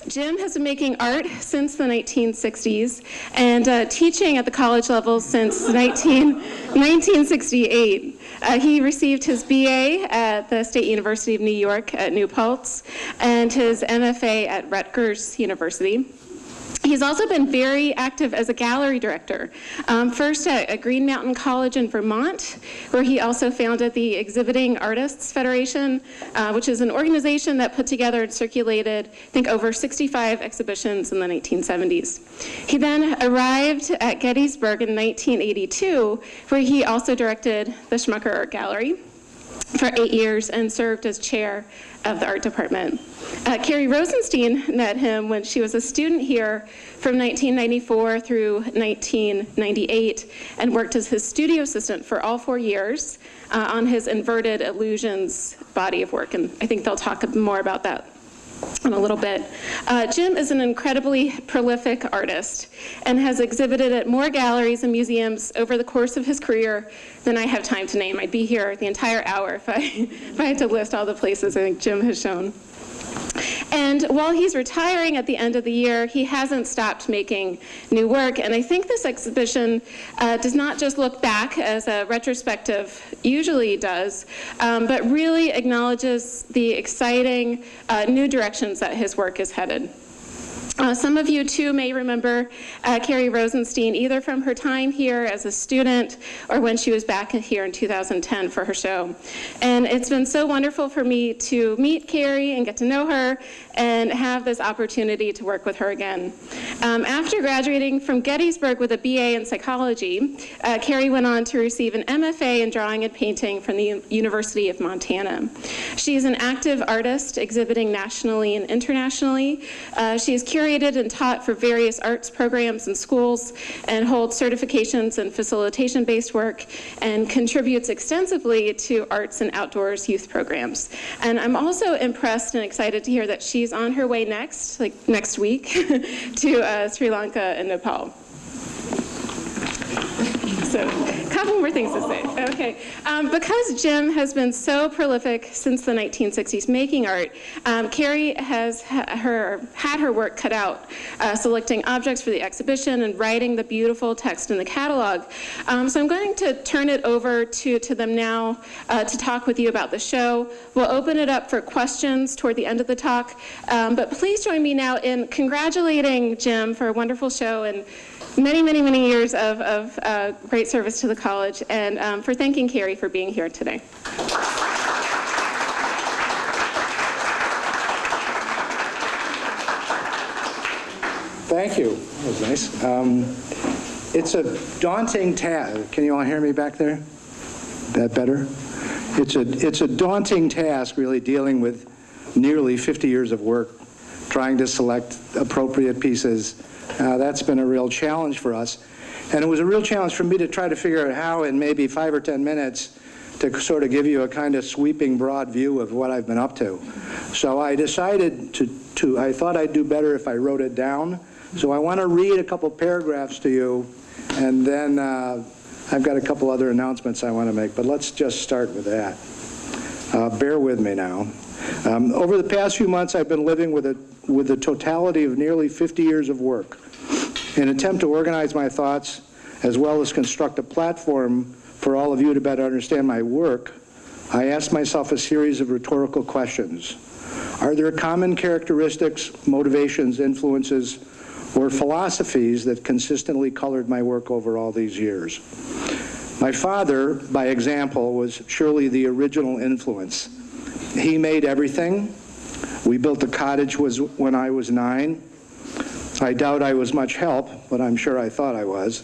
Jim has been making art since the 1960s and teaching at the college level since 1968. He received his BA at the State University of New York at New Paltz and his MFA at Rutgers University. He's also been very active as a gallery director, first at Green Mountain College in Vermont, where he also founded the Exhibiting Artists Federation, which is an organization that put together and circulated, I think, over 65 exhibitions in the 1970s. He then arrived at Gettysburg in 1982, where he also directed the Schmucker Art Gallery for 8 years and served as chair of the art department. Kerri Rosenstein met him when she was a student here from 1994 through 1998 and worked as his studio assistant for all 4 years on his Inverted Illusions body of work, and I think they'll talk more about that in a little bit. Jim is an incredibly prolific artist and has exhibited at more galleries and museums over the course of his career than I have time to name. I'd be here the entire hour if I had to list all the places I think Jim has shown. And while he's retiring at the end of the year, he hasn't stopped making new work. And I think this exhibition does not just look back, as a retrospective usually does, but really acknowledges the exciting new directions that his work is headed. Some of you, too, may remember Kerri Rosenstein, either from her time here as a student or when she was back here in 2010 for her show. And it's been so wonderful for me to meet Kerri and get to know her and have this opportunity to work with her again. After graduating from Gettysburg with a BA in psychology, Kerri went on to receive an MFA in drawing and painting from the University of Montana. She's an active artist exhibiting nationally and internationally. She is curated and taught for various arts programs in schools and holds certifications in facilitation-based work and contributes extensively to arts and outdoors youth programs. And I'm also impressed and excited to hear that she's on her way next week, to Sri Lanka and Nepal. So, a couple more things to say. Okay, because Jim has been so prolific since the 1960s making art, Kerri has had her work cut out, selecting objects for the exhibition and writing the beautiful text in the catalog. So I'm going to turn it over to them now to talk with you about the show. We'll open it up for questions toward the end of the talk, but please join me now in congratulating Jim for a wonderful show and many, many, many years of great service to the college, and for thanking Kerri for being here today. Thank you. That was nice. It's a daunting task. Can you all hear me back there? That better? It's a daunting task, really, dealing with nearly 50 years of work, trying to select appropriate pieces. That's been a real challenge for us. And it was a real challenge for me to try to figure out how in maybe 5 or 10 minutes to sort of give you a kind of sweeping broad view of what I've been up to. So I decided I thought I'd do better if I wrote it down. So I want to read a couple paragraphs to you, and then I've got a couple other announcements I want to make, but let's just start with that. Bear with me now. Over the past few months, I've been living with the totality of nearly 50 years of work. In an attempt to organize my thoughts, as well as construct a platform for all of you to better understand my work, I asked myself a series of rhetorical questions. Are there common characteristics, motivations, influences, or philosophies that consistently colored my work over all these years? My father, by example, was surely the original influence. He made everything. We built a cottage when I was 9. I doubt I was much help, but I'm sure I thought I was.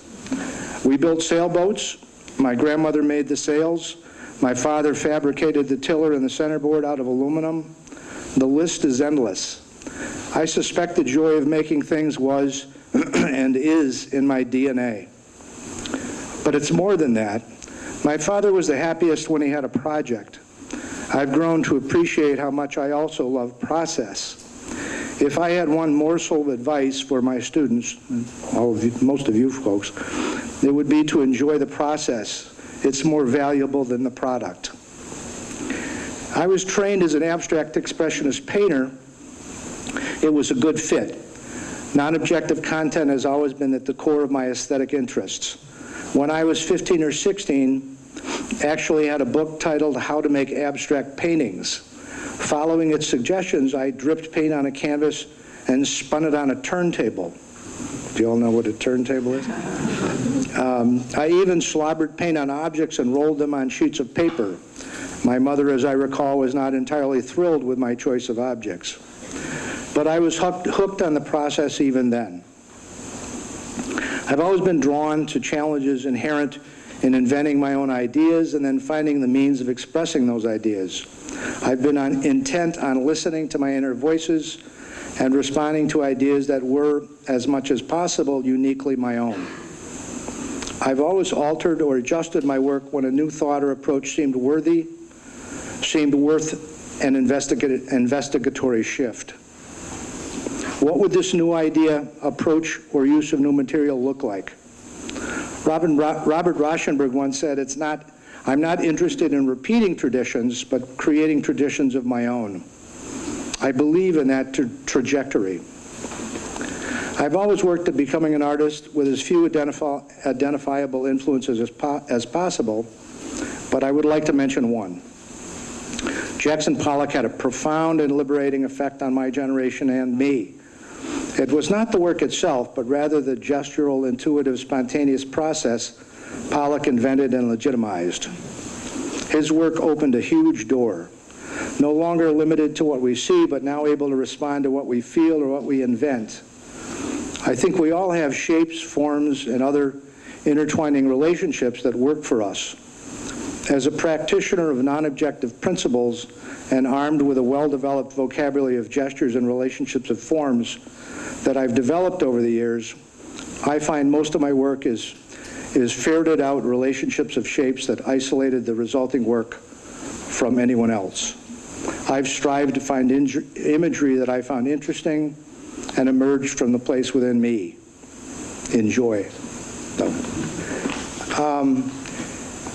We built sailboats. My grandmother made the sails. My father fabricated the tiller and the centerboard out of aluminum. The list is endless. I suspect the joy of making things was and is in my DNA. But it's more than that. My father was the happiest when he had a project. I've grown to appreciate how much I also love process. If I had one morsel of advice for my students, most of you folks, it would be to enjoy the process. It's more valuable than the product. I was trained as an abstract expressionist painter It was a good fit. Non-objective content has always been at the core of my aesthetic interests. When I was 15 or 16, actually had a book titled How to Make Abstract Paintings. Following its suggestions, I dripped paint on a canvas and spun it on a turntable. Do you all know what a turntable is? I even slobbered paint on objects and rolled them on sheets of paper. My mother, as I recall, was not entirely thrilled with my choice of objects. But I was hooked on the process even then. I've always been drawn to challenges inherent in inventing my own ideas and then finding the means of expressing those ideas. I've been intent on listening to my inner voices and responding to ideas that were, as much as possible, uniquely my own. I've always altered or adjusted my work when a new thought or approach seemed worth an investigatory shift. What would this new idea, approach, or use of new material look like? Robert Rauschenberg once said, I'm not interested in repeating traditions, but creating traditions of my own. I believe in that trajectory. I've always worked at becoming an artist with as few identifiable influences as possible, but I would like to mention one. Jackson Pollock had a profound and liberating effect on my generation and me. It was not the work itself, but rather the gestural, intuitive, spontaneous process Pollock invented and legitimized. His work opened a huge door, no longer limited to what we see, but now able to respond to what we feel or what we invent. I think we all have shapes, forms, and other intertwining relationships that work for us. As a practitioner of non-objective principles and armed with a well-developed vocabulary of gestures and relationships of forms that I've developed over the years, I find most of my work is ferreted out relationships of shapes that isolated the resulting work from anyone else. I've strived to find imagery that I found interesting and emerged from the place within me. Enjoy. So,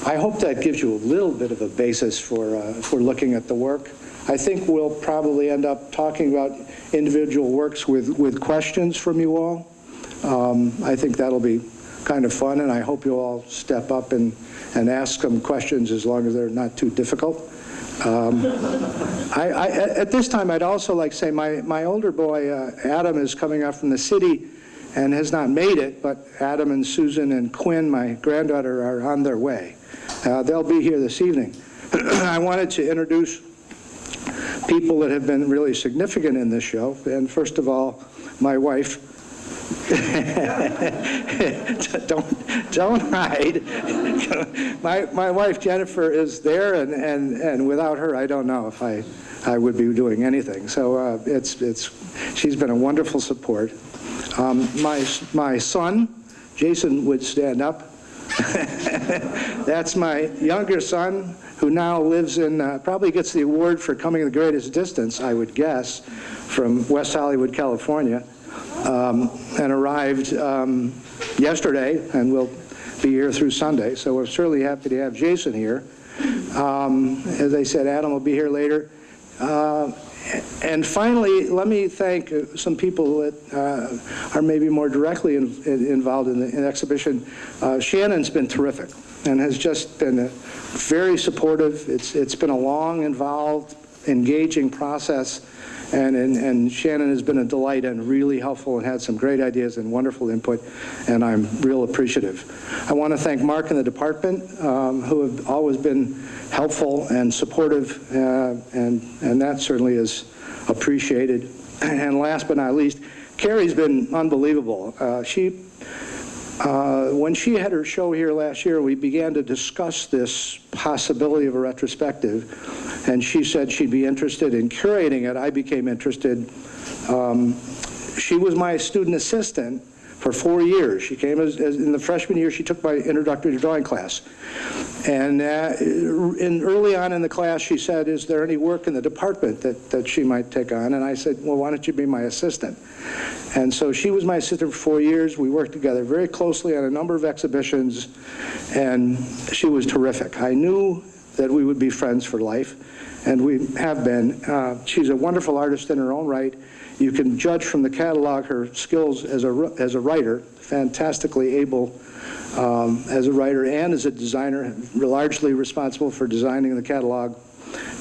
I hope that gives you a little bit of a basis for looking at the work. I think we'll probably end up talking about individual works with questions from you all. I think that'll be kind of fun, and I hope you'll all step up and ask some questions as long as they're not too difficult. At this time, I'd also like to say my older boy, Adam, is coming up from the city and has not made it, but Adam and Susan and Quinn, my granddaughter, are on their way. They'll be here this evening. I wanted to introduce people that have been really significant in this show, and first of all, my wife. Don't hide. My wife Jennifer is there, and without her, I don't know if I would be doing anything. So she's been a wonderful support. My son, Jason, would stand up. That's my younger son, who now lives in, probably gets the award for coming the greatest distance, I would guess, from West Hollywood, California. And arrived yesterday and will be here through Sunday. So we're certainly happy to have Jason here. As I said, Adam will be here later. And finally, let me thank some people that are maybe more directly involved in the exhibition. Shannon's been terrific and has just been very supportive. It's been a long, involved, engaging process. And Shannon has been a delight and really helpful and had some great ideas and wonderful input, and I'm real appreciative. I want to thank Mark and the department, who have always been helpful and supportive, and that certainly is appreciated. And last but not least, Kerri's been unbelievable. When she had her show here last year, we began to discuss this possibility of a retrospective, and she said she'd be interested in curating it. I became interested. She was my student assistant for 4 years. She came as in the freshman year, she took my introductory drawing class. And early on in the class, she said, is there any work in the department that she might take on? And I said, well, why don't you be my assistant? And so she was my assistant for 4 years. We worked together very closely on a number of exhibitions, and she was terrific. I knew that we would be friends for life, and we have been. She's a wonderful artist in her own right, You can judge from the catalog her skills as a writer, fantastically able as a writer and as a designer, largely responsible for designing the catalog.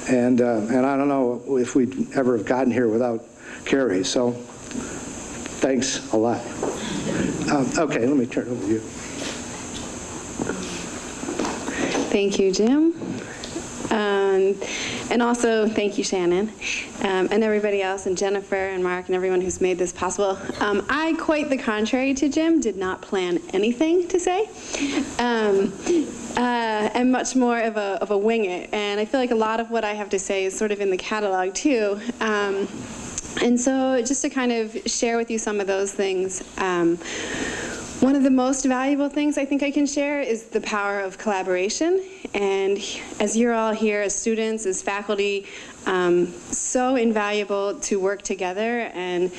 And I don't know if we'd ever have gotten here without Kerri, so thanks a lot. Okay, let me turn it over to you. Thank you, Jim. And also, thank you, Shannon, and everybody else, and Jennifer and Mark and everyone who's made this possible. I, quite the contrary to Jim, did not plan anything to say, and much more of a wing it. And I feel like a lot of what I have to say is sort of in the catalog, too. And so just to kind of share with you some of those things, one of the most valuable things I think I can share is the power of collaboration. And as you're all here as students, as faculty, so invaluable to work together. And,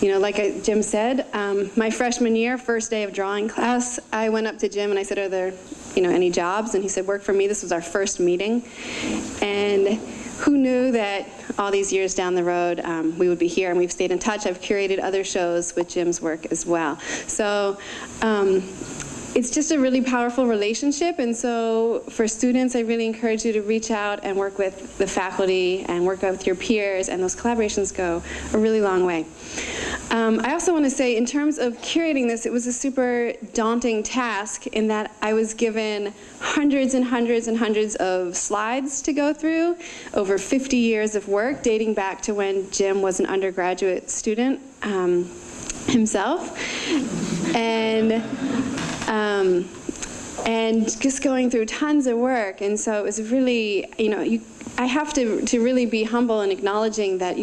you know, like Jim said, my freshman year, first day of drawing class, I went up to Jim and I said, are there, you know, any jobs? And he said, work for me. This was our first meeting. And who knew that all these years down the road we would be here, and we've stayed in touch. I've curated other shows with Jim's work as well. So it's just a really powerful relationship, and so for students, I really encourage you to reach out and work with the faculty and work with your peers, and those collaborations go a really long way. I also want to say, in terms of curating this, it was a super daunting task in that I was given hundreds and hundreds and hundreds of slides to go through, over 50 years of work, dating back to when Jim was an undergraduate student himself. And just going through tons of work, and so it was really, you know, I have to really be humble in acknowledging that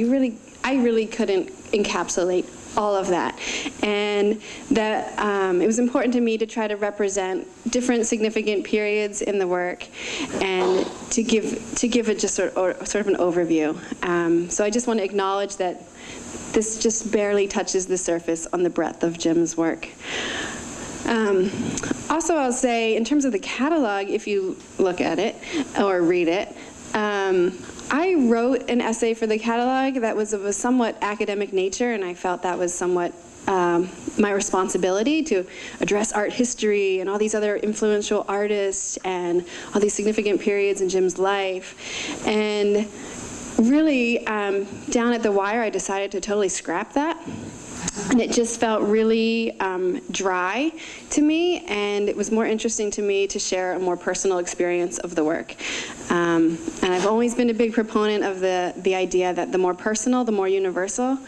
I really couldn't encapsulate all of that, and that it was important to me to try to represent different significant periods in the work, and to give it just sort of an overview. So I just want to acknowledge that this just barely touches the surface on the breadth of Jim's work. Also, I'll say, in terms of the catalog, if you look at it or read it, I wrote an essay for the catalog that was of a somewhat academic nature, and I felt that was somewhat my responsibility to address art history and all these other influential artists and all these significant periods in Jim's life. And really, down at the wire, I decided to totally scrap that. And it just felt really dry to me, and it was more interesting to me to share a more personal experience of the work. And I've always been a big proponent of the idea that the more personal, the more universal.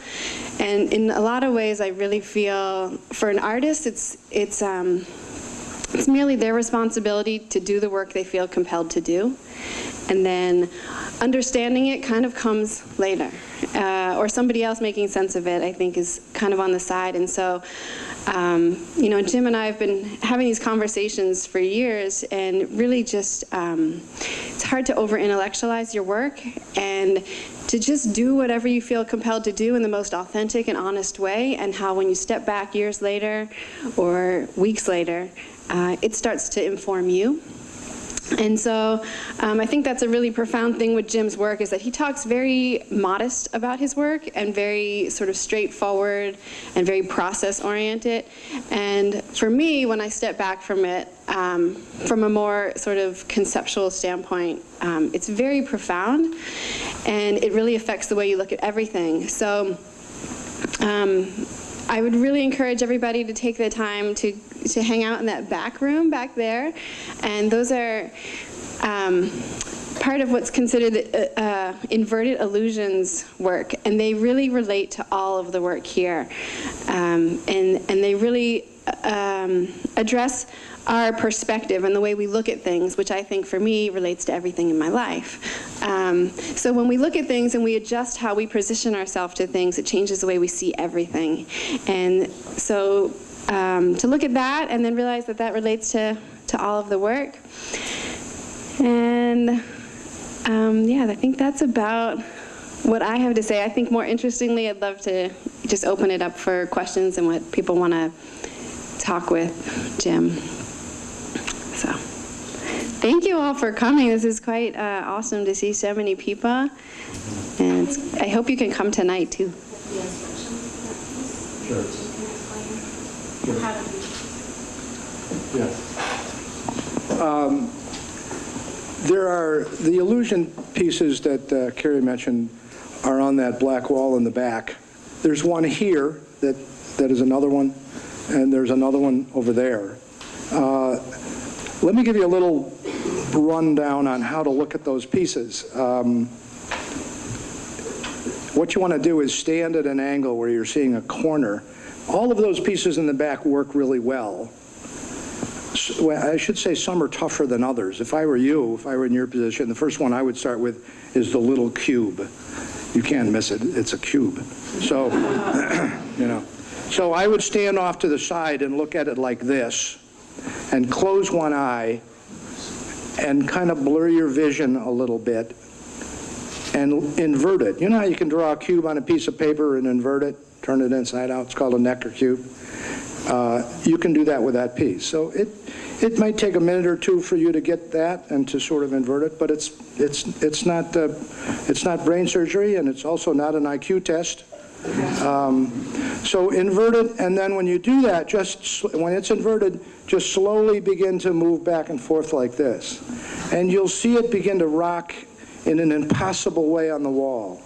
And in a lot of ways, I really feel for an artist, it's merely their responsibility to do the work they feel compelled to do. And then understanding it kind of comes later. Or somebody else making sense of it, I think, is kind of on the side. And so, you know, Jim and I have been having these conversations for years, and really just, it's hard to over-intellectualize your work, and to just do whatever you feel compelled to do in the most authentic and honest way, and how when you step back years later or weeks later, it starts to inform you. And so I think that's a really profound thing with Jim's work, is that he talks very modest about his work and very sort of straightforward and very process-oriented. And for me, when I step back from it, from a more sort of conceptual standpoint, it's very profound, and it really affects the way you look at everything. So I would really encourage everybody to take the time to hang out in that back room back there. And those are part of what's considered inverted illusions work. And they really relate to all of the work here. And they really address our perspective and the way we look at things, which I think for me relates to everything in my life. So when we look at things and we adjust how we position ourselves to things, it changes the way we see everything. And so to look at that and then realize that that relates to all of the work. And yeah, I think that's about what I have to say. I think more interestingly, I'd love to just open it up for questions and what people want to talk with Jim. So thank you all for coming. This is quite awesome to see so many people. And I hope you can come tonight, too. There are the illusion pieces that Kerri mentioned are on that black wall in the back. There's one here that is another one, and there's another one over there. Let me give you a little rundown on how to look at those pieces. What you want to do is stand at an angle where you're seeing a corner. All of those pieces in the back work really well. Well, I should say some are tougher than others. If I were you, if I were in your position, the first one I would start with is the little cube. You can't miss it. It's a cube. So, you know. So I would stand off to the side and look at it like this and close one eye and kind of blur your vision a little bit and invert it. You know how you can draw a cube on a piece of paper and invert it, turn it inside out? It's called a Necker cube. You can do that with that piece. So it might take a minute or two for you to get that and to sort of invert it, but it's not brain surgery, and it's also not an IQ test. So invert it, and then when you do that, when it's inverted, just slowly begin to move back and forth like this. And you'll see it begin to rock in an impossible way on the wall.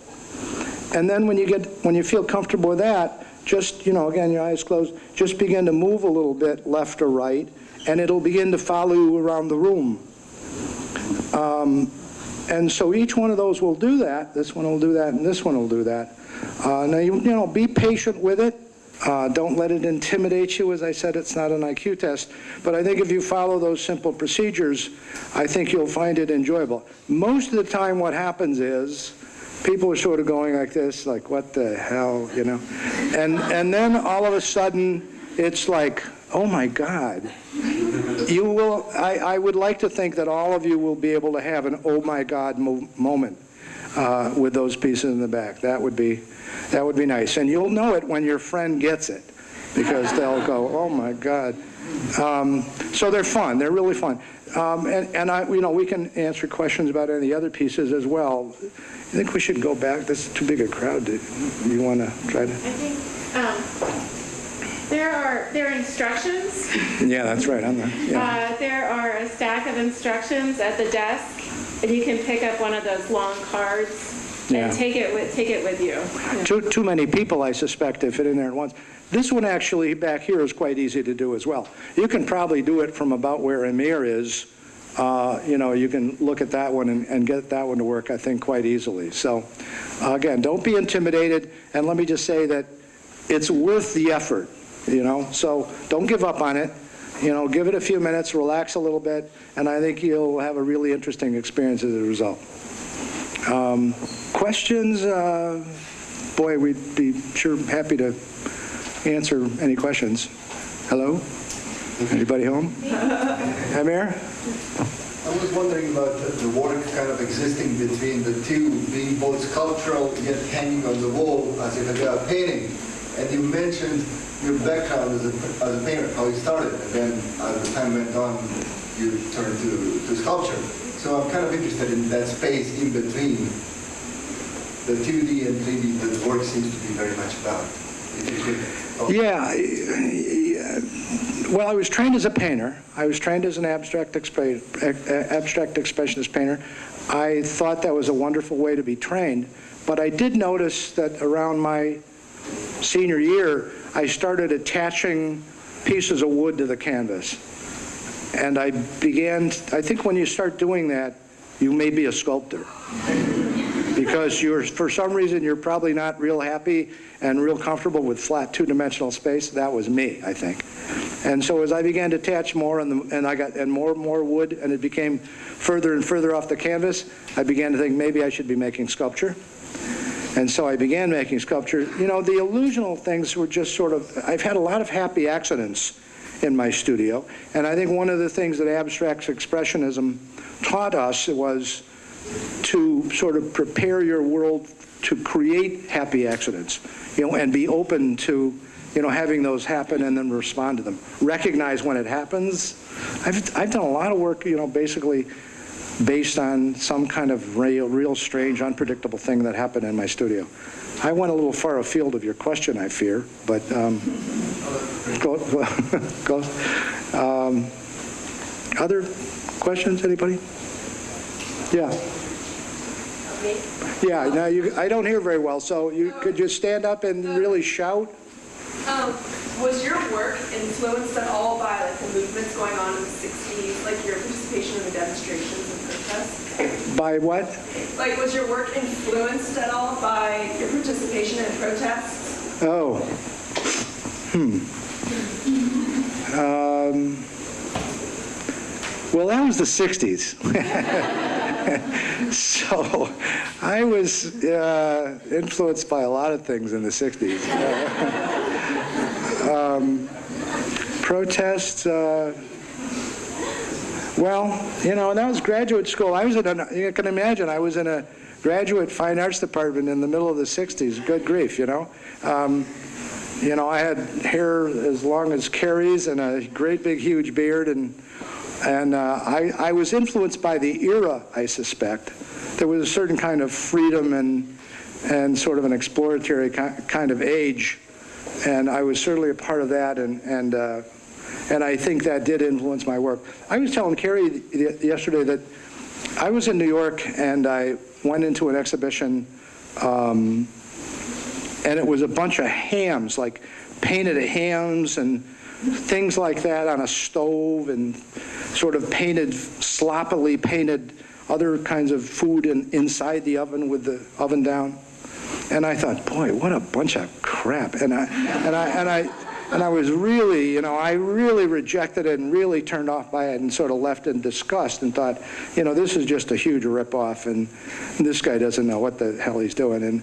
And then when you feel comfortable with that, just, again, your eyes closed, just begin to move a little bit left or right, and it'll begin to follow you around the room. And so each one of those will do that. This one will do that, and this one will do that. Now, be patient with it. Don't let it intimidate you. As I said, it's not an IQ test. But I think if you follow those simple procedures, I think you'll find it enjoyable. Most of the time what happens is people are sort of going like this, like, what the hell, And then all of a sudden, it's like, oh, my God. You will. I would like to think that all of you will be able to have an oh, my God moment with those pieces in the back. That would be nice. And you'll know it when your friend gets it, because they'll go, oh, my God. So they're fun. They're really fun. We can answer questions about any other pieces as well. I think we should go back. This is too big a crowd. Do you want to try to? I think there are instructions. Yeah, that's right. On there. Yeah. There are a stack of instructions at the desk, and you can pick up one of those long cards and take it with you. Yeah. Too many people, I suspect, to fit in there at once. This one actually back here is quite easy to do as well. You can probably do it from about where Amir is. You can look at that one and get that one to work, I think, quite easily. So, again, don't be intimidated. And let me just say that it's worth the effort, So don't give up on it. Give it a few minutes, relax a little bit, and I think you'll have a really interesting experience as a result. Questions? Boy, we'd be sure happy to answer any questions. Hello? Anybody home? Amir? I was wondering about the work kind of existing between the two, being both sculptural yet hanging on the wall as if they are painting. And you mentioned your background as a painter, how you started, and then as the time went on, you turned to sculpture. So I'm kind of interested in that space in between the 2D and 3D that the work seems to be very much about. Yeah. Well, I was trained as a painter. I was trained as an abstract expressionist painter. I thought that was a wonderful way to be trained, but I did notice that around my senior year, I started attaching pieces of wood to the canvas. And I think when you start doing that, you may be a sculptor. Because for some reason, you're probably not real happy and real comfortable with flat two-dimensional space. That was me, I think. And so as I began to attach more and more wood, and it became further and further off the canvas, I began to think maybe I should be making sculpture. And so I began making sculpture. The illusional things were just sort of, I've had a lot of happy accidents in my studio. And I think one of the things that abstract expressionism taught us was to sort of prepare your world to create happy accidents, and be open to, having those happen and then respond to them. Recognize when it happens. I've done a lot of work, basically based on some kind of real strange, unpredictable thing that happened in my studio. I went a little far afield of your question, I fear, but go. Other questions, anybody? Yeah. Yeah, now I don't hear very well, so could you stand up and really shout? Was your work influenced at all by like the movements going on in the 60s, like your participation in the demonstrations and protests? By what? Like, was your work influenced at all by your participation in protests? Oh. Well, that was the 60s. So I was influenced by a lot of things in the 60s. Protests, well, you know, that was graduate school. You can imagine, I was in a graduate fine arts department in the middle of the 60s. Good grief, you know. You know, I had hair as long as Kerri's and a great big huge beard, and I was influenced by the era, I suspect. There was a certain kind of freedom and sort of an exploratory kind of age, and I was certainly a part of that, and I think that did influence my work. I was telling Kerri yesterday that I was in New York and I went into an exhibition, and it was a bunch of hams, like painted hams and things like that on a stove, and sort of sloppily painted other kinds of food inside the oven with the oven down. And I thought, boy, what a bunch of crap. And I was really, you know, I really rejected it and really turned off by it and sort of left in disgust and thought, you know, this is just a huge ripoff, and this guy doesn't know what the hell he's doing. And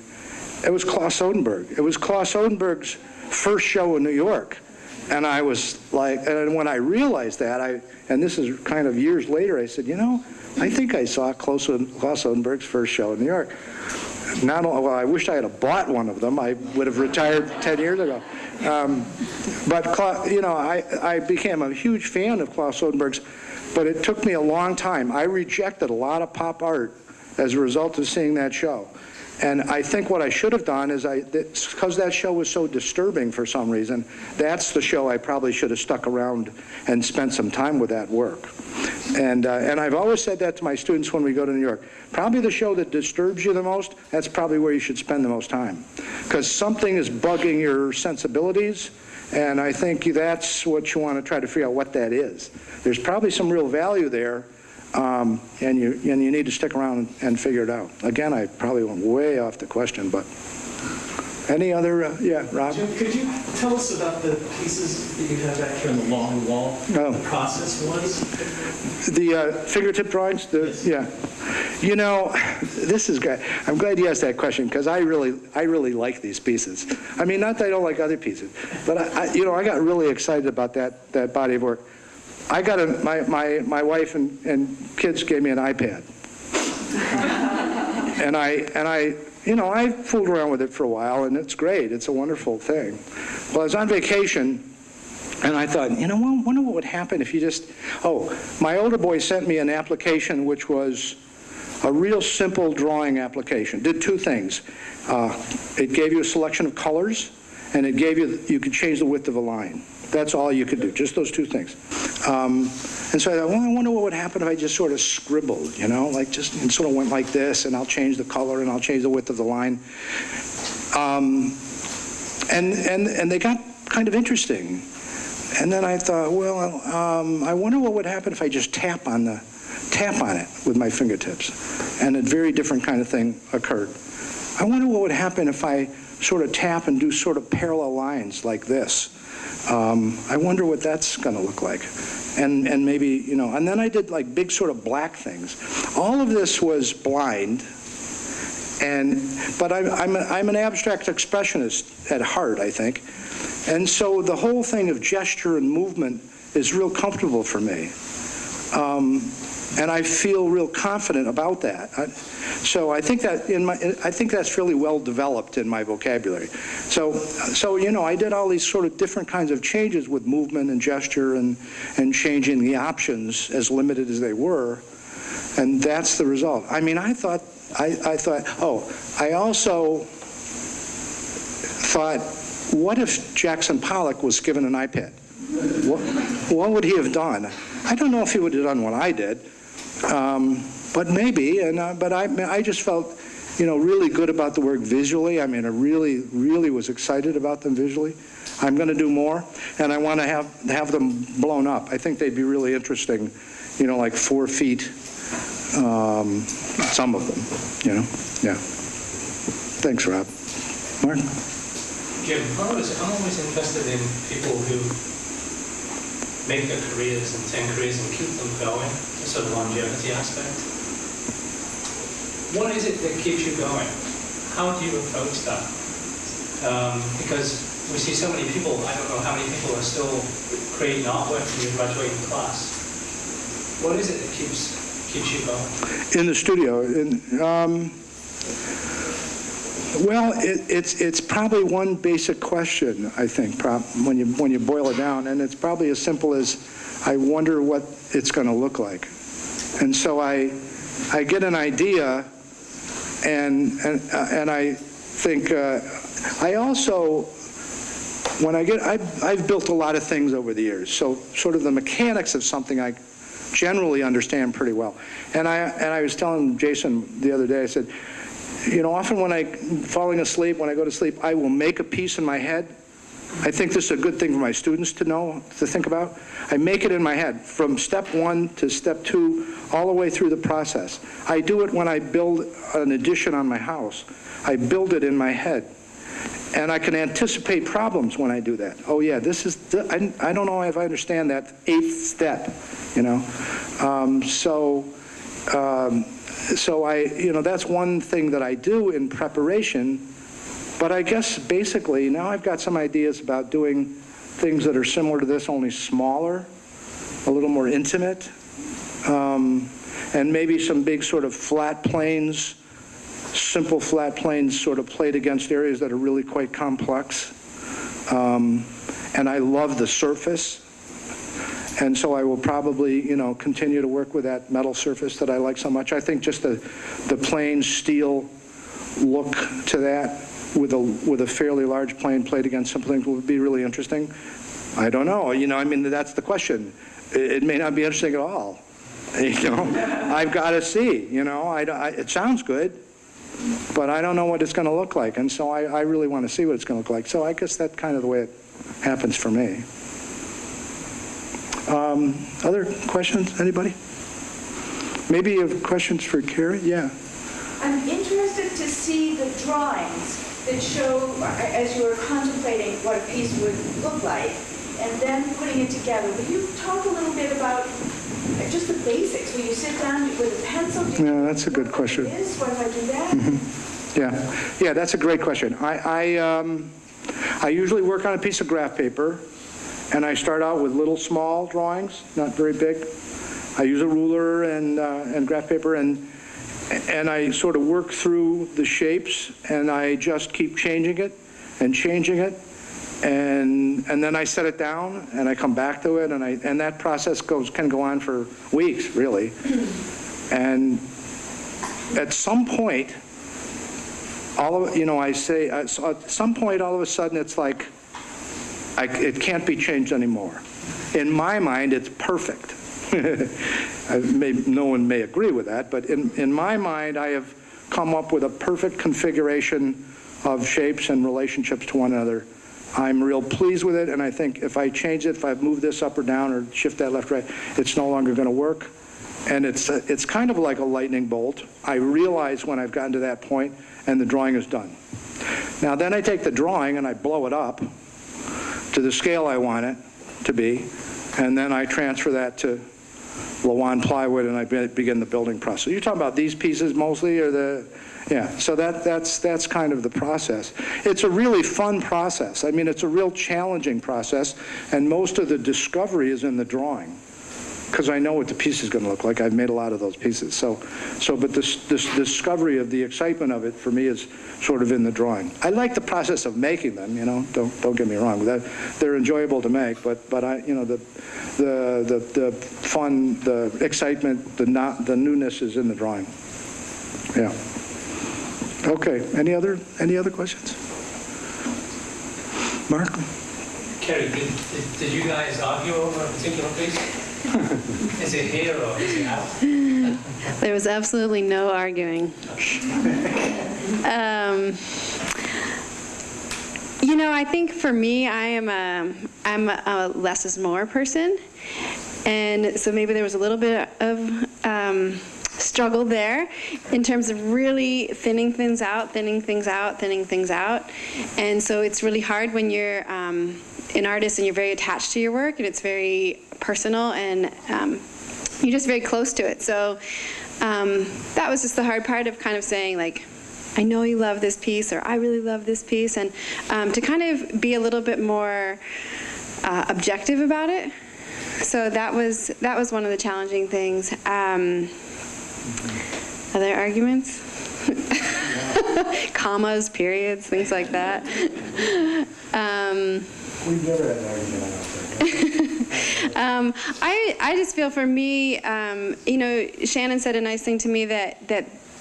it was Klaus Odenberg. It was Klaus Odenberg's first show in New York. And I was like, and when I realized that, and this is kind of years later, I said, you know, I think I saw Klaus Odenberg's first show in New York. Well, I wish I had bought one of them. I would have retired 10 years ago. But, you know, I became a huge fan of Klaus Odenberg's, but it took me a long time. I rejected a lot of pop art as a result of seeing that show. And I think what I should have done is, because that show was so disturbing for some reason, that's the show I probably should have stuck around and spent some time with that work. And I've always said that to my students when we go to New York. Probably the show that disturbs you the most, that's probably where you should spend the most time. Because something is bugging your sensibilities, and I think that's what you want to try to figure out what that is. There's probably some real value there, and you need to stick around and figure it out. Again, I probably went way off the question, but any other, yeah, Rob? Jim, could you tell us about the pieces that you have back here on the long wall? Oh. The process was? The fingertip drawings? Yes. Yeah. You know, this is good. I'm glad you asked that question, because I really like these pieces. I mean, not that I don't like other pieces, but I got really excited about that body of work. I got my wife and kids gave me an iPad, and I fooled around with it for a while, and it's great. It's a wonderful thing. Well, I was on vacation, and I thought, you know, I wonder what would happen if you just, my older boy sent me an application which was a real simple drawing application. Did two things. It gave you a selection of colors, and it gave you could change the width of a line. That's all you could do, just those two things. And so I thought, well, I wonder what would happen if I just sort of scribbled, you know, like just and sort of went like this, and I'll change the color, and I'll change the width of the line. And they got kind of interesting. And then I thought, well, I wonder what would happen if I just tap on it with my fingertips. And a very different kind of thing occurred. I wonder what would happen if I sort of tap and do sort of parallel lines like this. I wonder what that's going to look like. And maybe, you know, and then I did like big sort of black things. All of this was blind, but I'm an abstract expressionist at heart, I think. And so the whole thing of gesture and movement is real comfortable for me. And I feel real confident about that. So I think that I think that's really well developed in my vocabulary. So you know, I did all these sort of different kinds of changes with movement and gesture and changing the options as limited as they were. And that's the result. I mean, I also thought, what if Jackson Pollock was given an iPad? What would he have done? I don't know if he would have done what I did, but maybe. But I just felt, really good about the work visually. I mean, I really was excited about them visually. I'm going to do more, and I want to have them blown up. I think they'd be really interesting, like 4 feet, some of them, Yeah. Thanks, Rob. Mark? Jim, I'm always interested in people who make their careers and 10 careers and keep them going, the sort of longevity aspect. What is it that keeps you going? How do you approach that? Because we see so many people, I don't know how many people are still creating artwork from your graduating class. What is it that keeps you going? In the studio, well, it's probably one basic question, I think, when you boil it down, and it's probably as simple as, I wonder what it's going to look like. And so I get an idea, and I think, I also, I've built a lot of things over the years, so sort of the mechanics of something I generally understand pretty well. And I was telling Jason the other day, I said, often when when I go to sleep, I will make a piece in my head. I think this is a good thing for my students to know, to think about. I make it in my head from step 1 to step 2, all the way through the process. I do it when I build an addition on my house. I build it in my head. And I can anticipate problems when I do that. Oh yeah, this is, I don't know if I understand that 8th step, So that's one thing that I do in preparation, but I guess basically now I've got some ideas about doing things that are similar to this, only smaller, a little more intimate, and maybe some big sort of flat planes, simple flat planes sort of played against areas that are really quite complex. And I love the surface. And so I will probably, continue to work with that metal surface that I like so much. I think just the plain steel look to that with a fairly large plane played against something would be really interesting. I don't know. That's the question. It may not be interesting at all. I've got to see. It sounds good, but I don't know what it's going to look like. And so I really want to see what it's going to look like. So I guess that's kind of the way it happens for me. Other questions, anybody? Maybe you have questions for Kerri? Yeah. I'm interested to see the drawings that show, as you were contemplating what a piece would look like, and then putting it together. Will you talk a little bit about just the basics? Will you sit down with a pencil? Yeah, that's a good question. What if I do that? Mm-hmm. Yeah, that's a great question. I usually work on a piece of graph paper, and I start out with little small drawings, not very big. I use a ruler and graph paper, and I sort of work through the shapes, and I just keep changing it, and then I set it down, and I come back to it, and that process can go on for weeks, really. And at some point, at some point, all of a sudden, it's like, it can't be changed anymore. In my mind, it's perfect. No one may agree with that, but in my mind, I have come up with a perfect configuration of shapes and relationships to one another. I'm real pleased with it, and I think if I change it, if I move this up or down or shift that left, right, it's no longer going to work. And it's kind of like a lightning bolt. I realize when I've gotten to that point, and the drawing is done. Now, then I take the drawing and I blow it up to the scale I want it to be, and then I transfer that to Lawan plywood, and I begin the building process. You're talking about these pieces mostly, or so that's kind of the process. It's a really fun process. I mean, it's a real challenging process, and most of the discovery is in the drawing. because I know what the piece is going to look like. I've made a lot of those pieces. But this discovery of the excitement of it for me is sort of in the drawing. I like the process of making them, you know, don't get me wrong. They're enjoyable to make, but I, you know, the fun, the excitement, the newness is in the drawing. Yeah. Okay, any other questions? Mark? Kerri, did you guys argue over a particular piece? Is it here or is it out? There was absolutely no arguing. You know, I think for me, I'm a less is more person, and so maybe there was a little bit of struggle there in terms of really thinning things out, and so it's really hard when you're an artist and you're very attached to your work and it's very personal and you're just very close to it. So that was just the hard part of kind of saying, like, I know you love this piece, or I really love this piece, and to kind of be a little bit more objective about it. So that was one of the challenging things. Other arguments? Commas, periods, things like that. We've never had an argument, I don't think. I just feel for me, you know, Shannon said a nice thing to me that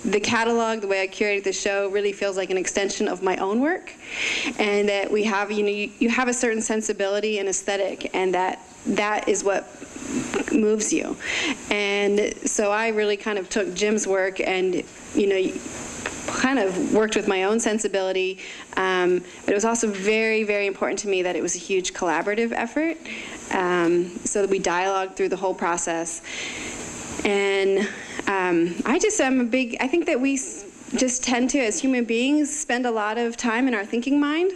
the catalog, the way I curated the show, really feels like an extension of my own work, and that we have, you know, you have a certain sensibility and aesthetic, and that is what moves you. And so I really kind of took Jim's work and, you know, kind of worked with my own sensibility, but it was also very, very important to me that it was a huge collaborative effort, so that we dialogued through the whole process. And I think that we just tend to, as human beings, spend a lot of time in our thinking mind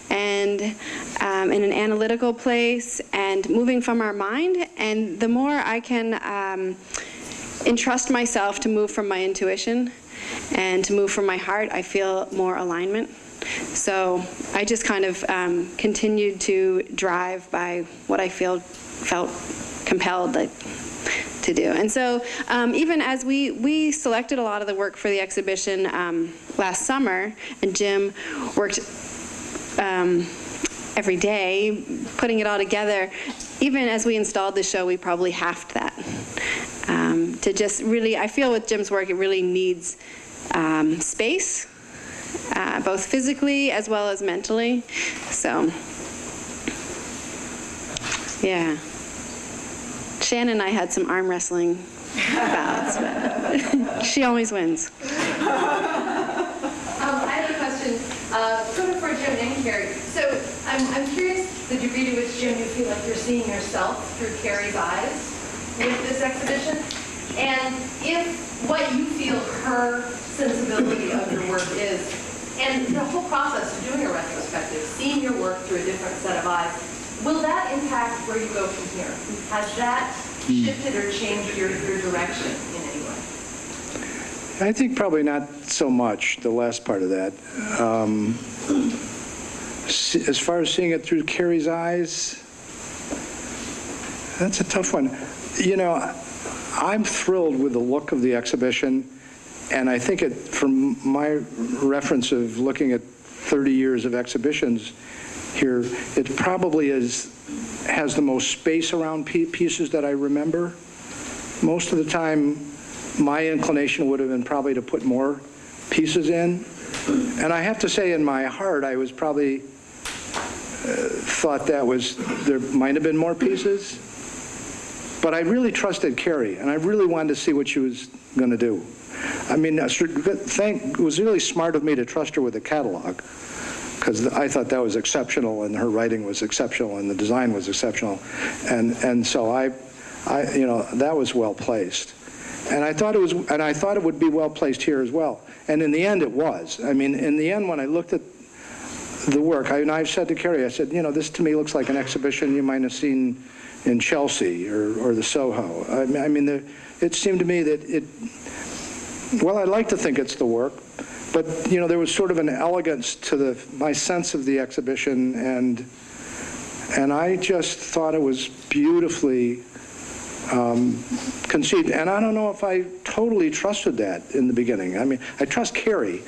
and in an analytical place and moving from our mind. And the more I can entrust myself to move from my intuition and to move from my heart, I feel more alignment. So I just kind of continued to drive by what I felt compelled to do. And so even as we selected a lot of the work for the exhibition last summer, and Jim worked every day putting it all together, even as we installed the show, we probably halved that. To just really, I feel with Jim's work, it really needs space, both physically as well as mentally. So, yeah. Shannon and I had some arm wrestling bouts, but she always wins. I have a question, sort of for Jim and Kerri. So I'm curious the degree to which, Jim, you feel like you're seeing yourself through Kerri's eyes with this exhibition, and if what you feel her sensibility of your work is, and the whole process of doing a retrospective, seeing your work through a different set of eyes, will that impact where you go from here? Has that shifted or changed your direction in any way? I think probably not so much, the last part of that. As far as seeing it through Kerri's eyes, that's a tough one. You know, I'm thrilled with the look of the exhibition, and I think from my reference of looking at 30 years of exhibitions here, it probably has the most space around pieces that I remember. Most of the time, my inclination would have been probably to put more pieces in. And I have to say, in my heart, I was probably thought there might have been more pieces. But I really trusted Kerri, and I really wanted to see what she was going to do. I mean, it was really smart of me to trust her with the catalog, because I thought that was exceptional, and her writing was exceptional, and the design was exceptional, and so I you know, that was well placed, and I thought it would be well placed here as well, and in the end it was. I mean, in the end, when I looked at the work, I've said to Kerri, I said, you know, this to me looks like an exhibition you might have seen in Chelsea or the Soho. I mean, it seemed to me that well, I'd like to think it's the work, but, you know, there was sort of an elegance to my sense of the exhibition, and I just thought it was beautifully conceived. And I don't know if I totally trusted that in the beginning. I mean, I trust Kerri.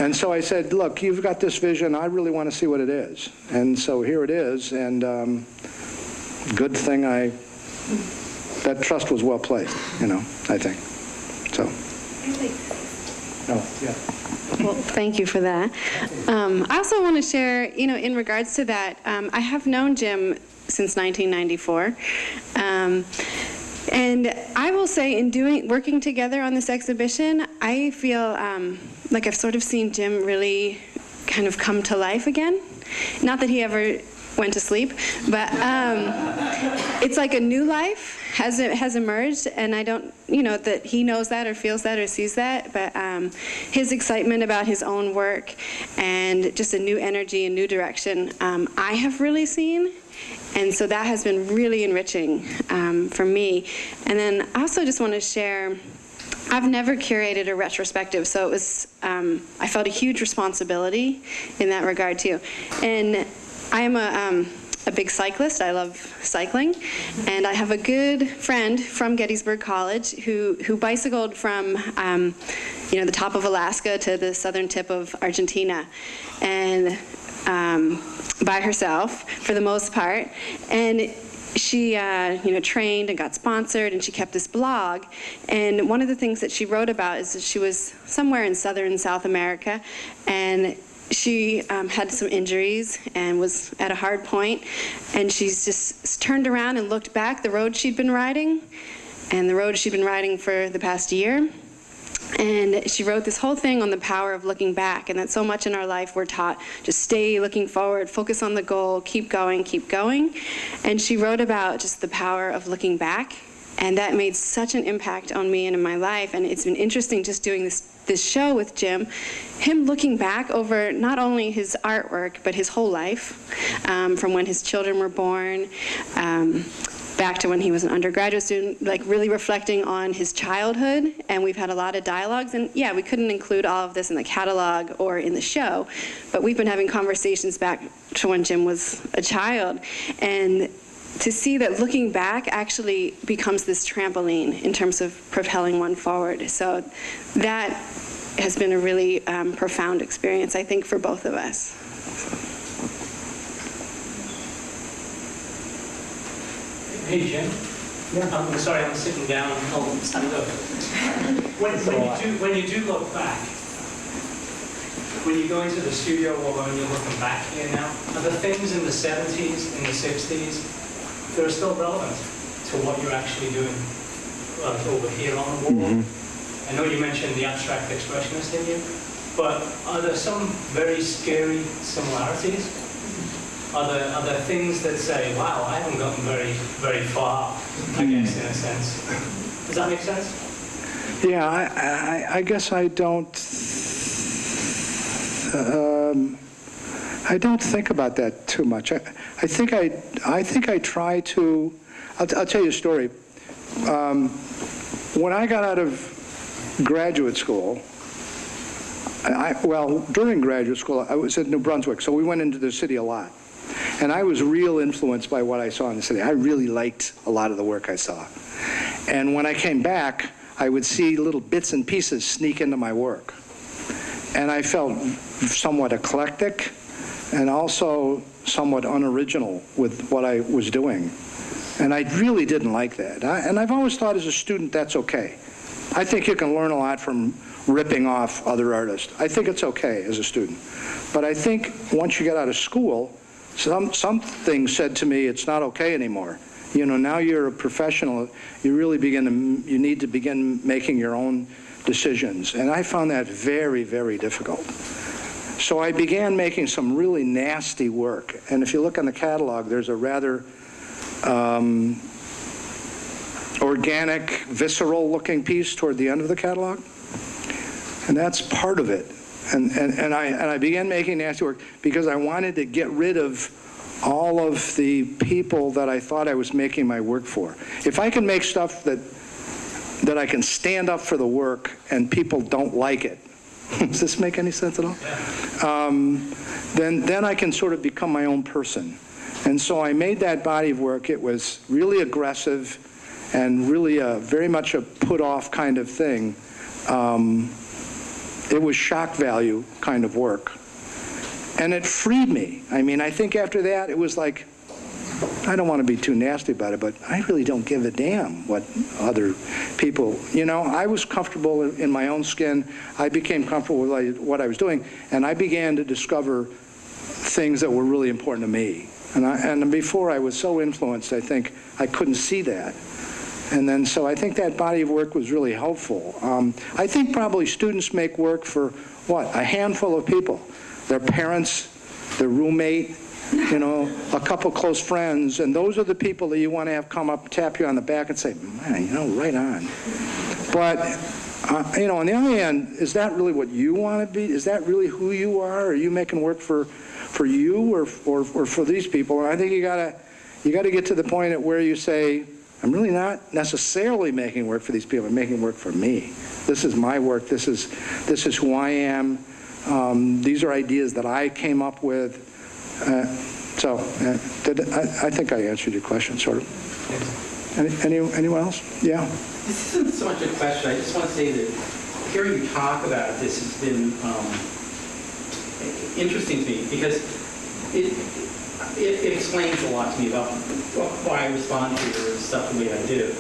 And so I said, look, you've got this vision. I really want to see what it is. And so here it is. And good thing that trust was well placed, I think. So. Oh, yeah. Well, thank you for that. I also want to share, in regards to that, I have known Jim since 1994. And I will say, in working together on this exhibition, I feel like I've sort of seen Jim really kind of come to life again. Not that he ever went to sleep, but it's like a new life has emerged, and I don't, that he knows that or feels that or sees that, but his excitement about his own work and just a new energy, a new direction, I have really seen. And so that has been really enriching for me. And then I also just want to share, I've never curated a retrospective, so it was, I felt a huge responsibility in that regard too. And I am a big cyclist. I love cycling. And I have a good friend from Gettysburg College who bicycled from the top of Alaska to the southern tip of Argentina. And by herself, for the most part. And she, trained and got sponsored, and she kept this blog. And one of the things that she wrote about is that she was somewhere in southern South America, and she had some injuries and was at a hard point. And she's just turned around and looked back the road she'd been riding, and the road she'd been riding for the past year. And she wrote this whole thing on the power of looking back, and that so much in our life we're taught, just stay looking forward, focus on the goal, keep going, keep going. And she wrote about just the power of looking back, and that made such an impact on me and in my life. And it's been interesting just doing this show with Jim, him looking back over not only his artwork, but his whole life, from when his children were born, back to when he was an undergraduate student, like really reflecting on his childhood. And we've had a lot of dialogues, and yeah, we couldn't include all of this in the catalog or in the show, but we've been having conversations back to when Jim was a child. And to see that looking back actually becomes this trampoline in terms of propelling one forward. So that has been a really profound experience, I think, for both of us. Hey, Jim. Yeah. I'm sorry, I'm sitting down. I'll stand up. When you do look back, when you go into the studio or when you're looking back here now, are the things in the 70s, in the 60s, they're still relevant to what you're actually doing over here on the wall? Mm-hmm. I know you mentioned the abstract expressionist in you, but are there some very scary similarities? Are there things that say, wow, I haven't gotten very, very far, I guess, in a sense? Does that make sense? Yeah, I guess I don't think about that too much. I think I try to. I'll tell you a story. When I got out of graduate school, during graduate school, I was at New Brunswick, so we went into the city a lot. And I was real influenced by what I saw in the city. I really liked a lot of the work I saw. And when I came back, I would see little bits and pieces sneak into my work. And I felt somewhat eclectic and also somewhat unoriginal with what I was doing. And I really didn't like that. And I've always thought as a student that's okay. I think you can learn a lot from ripping off other artists. I think it's okay as a student. But I think once you get out of school, some things said to me, it's not okay anymore. Now you're a professional, you need to begin making your own decisions. And I found that very, very difficult. So I began making some really nasty work. And if you look on the catalog, there's a rather organic, visceral-looking piece toward the end of the catalog. And that's part of it. And I began making nasty work because I wanted to get rid of all of the people that I thought I was making my work for. If I can make stuff that I can stand up for the work and people don't like it, does this make any sense at all? Then I can sort of become my own person. And so I made that body of work. It was really aggressive, and really very much a put-off kind of thing. It was shock value kind of work. And it freed me. I mean, I think after that, it was like, I don't want to be too nasty about it, but I really don't give a damn what other people, I was comfortable in my own skin. I became comfortable with what I was doing, and I began to discover things that were really important to me. And before I was so influenced, I think I couldn't see that. And then, so I think that body of work was really helpful. I think probably students make work for, a handful of people. Their parents, their roommate, a couple close friends, and those are the people that you want to have come up, tap you on the back and say, man, right on. But, on the other hand, is that really what you want to be? Is that really who you are? Are you making work for you or for these people? And I think you gotta get to the point at where you say, I'm really not necessarily making work for these people. I'm making work for me. This is my work. This is who I am. These are ideas that I came up with. I think I answered your question, sort of. Anyone else? Yeah. This isn't so much a question. I just want to say that hearing you talk about this has been interesting to me because it explains a lot to me about why I respond to your stuff the way I do.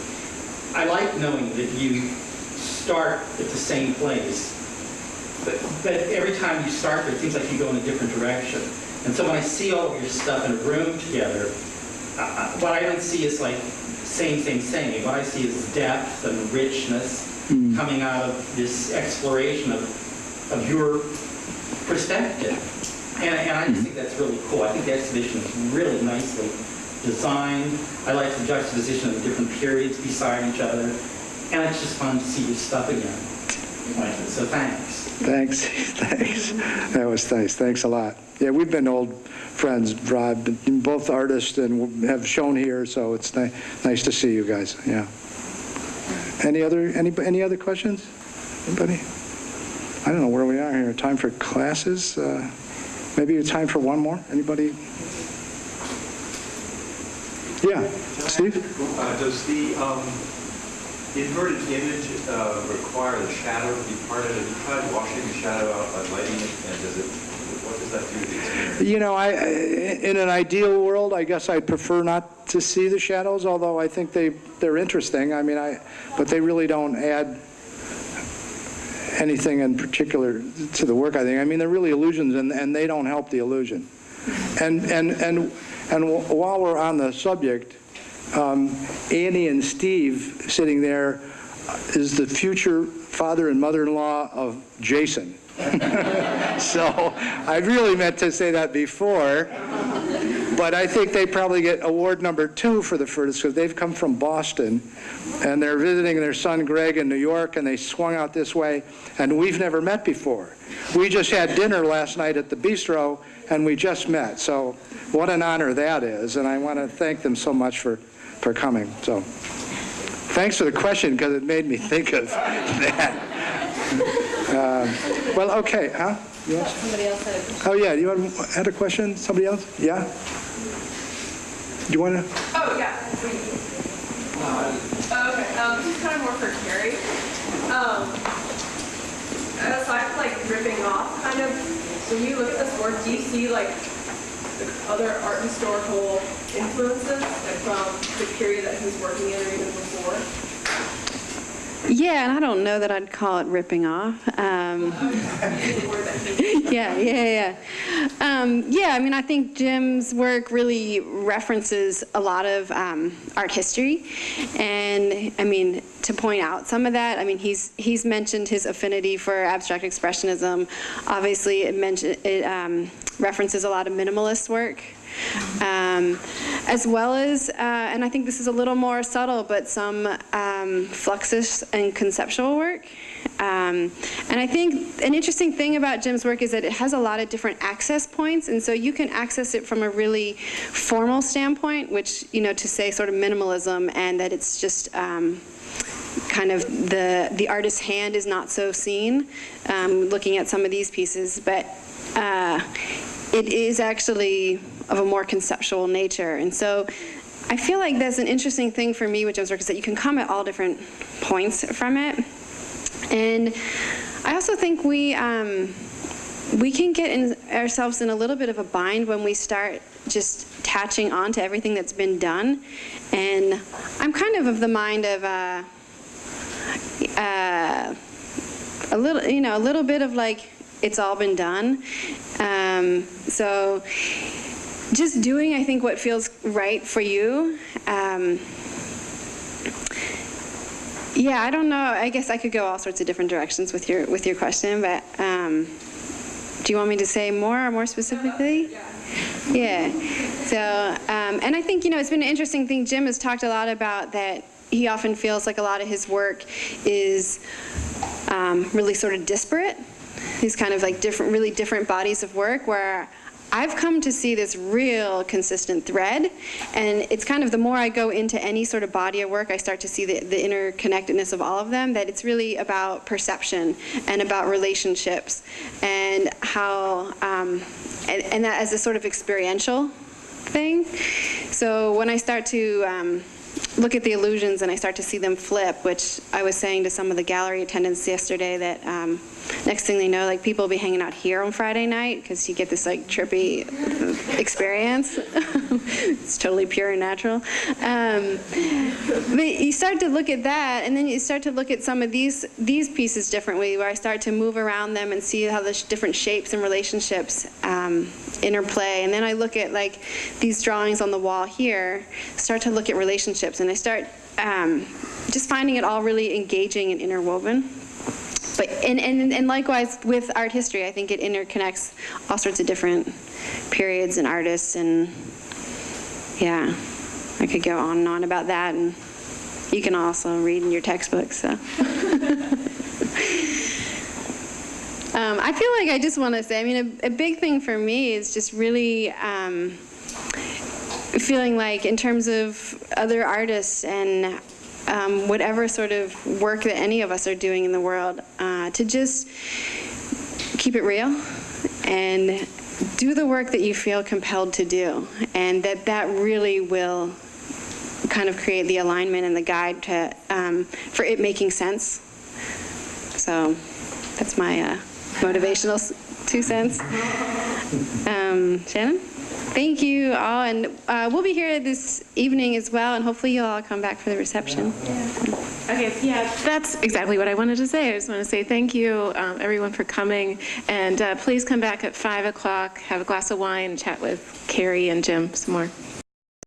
I like knowing that you start at the same place, but every time you start there, it seems like you go in a different direction. And so when I see all of your stuff in a room together, what I don't see is like same. What I see is depth and richness coming out of this exploration of your perspective. And I just think that's really cool. I think the exhibition is really nicely designed. I like the juxtaposition of the different periods beside each other. And it's just fun to see your stuff again. So thanks. Thanks. That was nice. Thanks a lot. Yeah, we've been old friends, Rob, both artists and have shown here, so it's nice to see you guys. Yeah. Any other questions? Anybody? I don't know where we are here. Time for classes? Maybe it's time for one more? Anybody? Yeah, Steve? Does the inverted image require the shadow to be part of it? Have you tried washing the shadow out by lighting it, and what does that do to the experience? In an ideal world, I guess I'd prefer not to see the shadows, although I think they're interesting. But they really don't add anything in particular to the work, I think. They're really illusions, and they don't help the illusion. And while we're on the subject, Annie and Steve sitting there is the future father and mother-in-law of Jason. So I really meant to say that before, but I think they probably get award number 2 for the first, because they've come from Boston and they're visiting their son Greg in New York, and they swung out this way, and we've never met before. We just had dinner last night at the bistro and we just met. So what an honor that is, and I want to thank them so much for coming. So thanks for the question, because it made me think of that. Well, okay, huh? Somebody else had a question. Oh, yeah, you had a question? Somebody else? Yeah? Do you want to? Oh, yeah. Okay, this is kind of more for Kerri. Aside from ripping off, kind of, when you look at this work, do you see the other art historical influences from the period that he was working in or even before? Yeah, and I don't know that I'd call it ripping off. Yeah. I think Jim's work really references a lot of art history, and to point out some of that, he's mentioned his affinity for abstract expressionism. Obviously, it references a lot of minimalist work. As well as, and I think this is a little more subtle, but some fluxus and conceptual work. And I think an interesting thing about Jim's work is that it has a lot of different access points, and so you can access it from a really formal standpoint, which, to say sort of minimalism, and that it's just kind of the artist's hand is not so seen, looking at some of these pieces, but it is actually of a more conceptual nature. And so I feel like that's an interesting thing for me with Jim's work, is that you can come at all different points from it. And I also think we can get ourselves in a little bit of a bind when we start just attaching on to everything that's been done. And I'm kind of the mind of a little bit of like, it's all been done. So just doing, I think, what feels right for you. Yeah, I don't know. I guess I could go all sorts of different directions with your question, but do you want me to say more specifically? Yeah. So, and I think, it's been an interesting thing. Jim has talked a lot about that. He often feels like a lot of his work is really sort of disparate. These kind of like really different bodies of work, where I've come to see this real consistent thread, and it's kind of the more I go into any sort of body of work, I start to see the interconnectedness of all of them, that it's really about perception and about relationships, and how, and that as a sort of experiential thing. So when I start to look at the illusions and I start to see them flip, which I was saying to some of the gallery attendants yesterday, that next thing they know, like, people will be hanging out here on Friday night because you get this like trippy experience. It's totally pure and natural. But you start to look at that, and then you start to look at some of these pieces differently, where I start to move around them and see how the different shapes and relationships interplay. And then I look at like these drawings on the wall here, start to look at relationships, and I start just finding it all really engaging and interwoven. But and likewise with art history, I think it interconnects all sorts of different periods and artists, and yeah, I could go on and on about that, and you can also read in your textbooks. So. I feel like I just want to say, I mean, a big thing for me is just really feeling like, in terms of other artists and whatever sort of work that any of us are doing in the world, to just keep it real and do the work that you feel compelled to do, and that really will kind of create the alignment and the guide to for it making sense. So that's my motivational 2 cents. Shannon? Thank you all, and we'll be here this evening as well, and hopefully you'll all come back for the reception. Okay, yeah, that's exactly what I wanted to say. I just want to say thank you, everyone, for coming, and please come back at 5 o'clock, have a glass of wine, chat with Kerri and Jim some more.